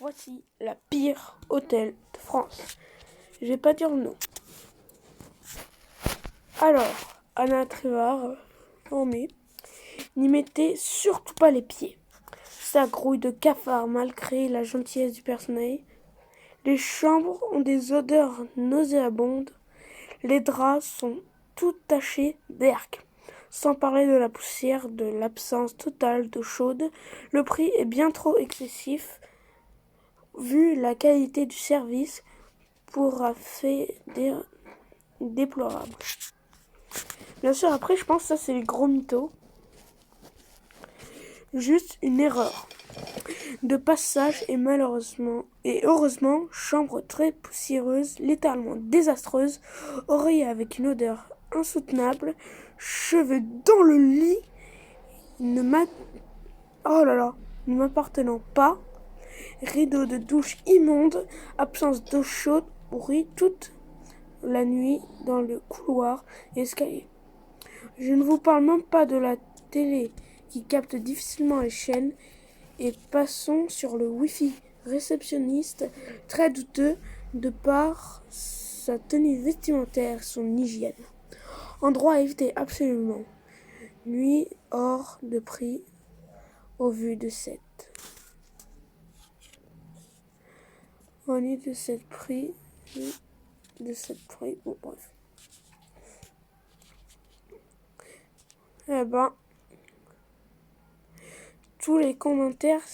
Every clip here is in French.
Voici la pire hôtel de France. Je vais pas dire le nom. Alors, Anna Trivard, mais n'y mettez surtout pas les pieds. Ça grouille de cafards malgré la gentillesse du personnel. Les chambres ont des odeurs nauséabondes. Les draps sont tout tachés d'herbe. Sans parler de la poussière, de l'absence totale d'eau chaude. Le prix est bien trop excessif. Vu la qualité du service, pour un fait déplorable. Bien sûr, après, je pense que ça, c'est les gros mythos. Juste une erreur de passage et heureusement, chambre très poussiéreuse, littéralement désastreuse, oreiller avec une odeur insoutenable, cheveux dans le lit, ne m'appartenant pas, rideau de douche immonde, absence d'eau chaude, bruit toute la nuit dans le couloir et escalier. Je ne vous parle même pas de la télé qui capte difficilement les chaînes et passons sur le Wi-Fi réceptionniste très douteux de par sa tenue vestimentaire, son hygiène. Endroit à éviter absolument. Nuit hors de prix au vu de cette. Au vu de cette prix. Bon, bref. Eh ben, tous les commentaires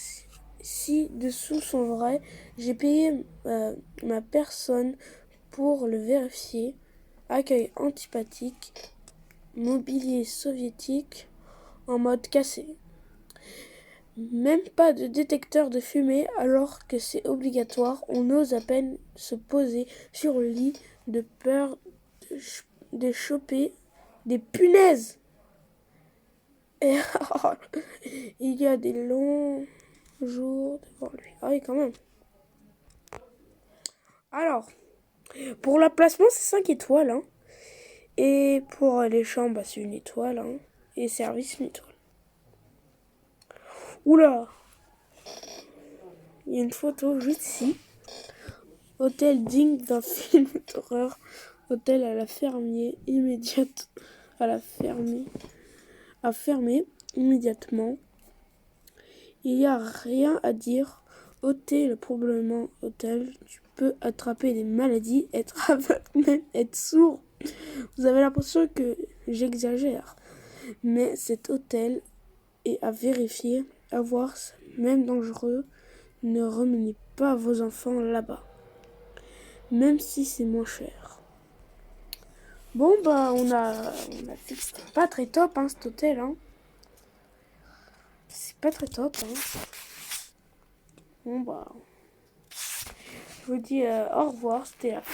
ci-dessous sont vrais. J'ai payé ma personne pour le vérifier. Accueil antipathique. Mobilier soviétique en mode cassé. Même pas de détecteur de fumée alors que c'est obligatoire. On ose à peine se poser sur le lit de peur de choper des punaises. Et il y a des longs jours devant lui. Ah oui, quand même. Alors, pour l'emplacement, c'est 5 étoiles. Hein. Et pour les chambres, c'est 1 étoile. Hein. Et service, 1 étoile. Oula! Il y a une photo juste ici. Hôtel digne d'un film d'horreur. Hôtel à la fermer immédiate. À fermer immédiatement. Il n'y a rien à dire. Hôtel, probablement hôtel. Tu peux attraper des maladies, être aveugle, même être sourd. Vous avez l'impression que j'exagère. Mais cet hôtel est à vérifier, à voir, même dangereux. Ne remenez pas vos enfants là-bas. Même si c'est moins cher. Bon, bah, on a fait que c'était pas très top, hein, cet hôtel, hein. C'est pas très top, hein. Bon, bah, je vous dis au revoir, c'était la fin.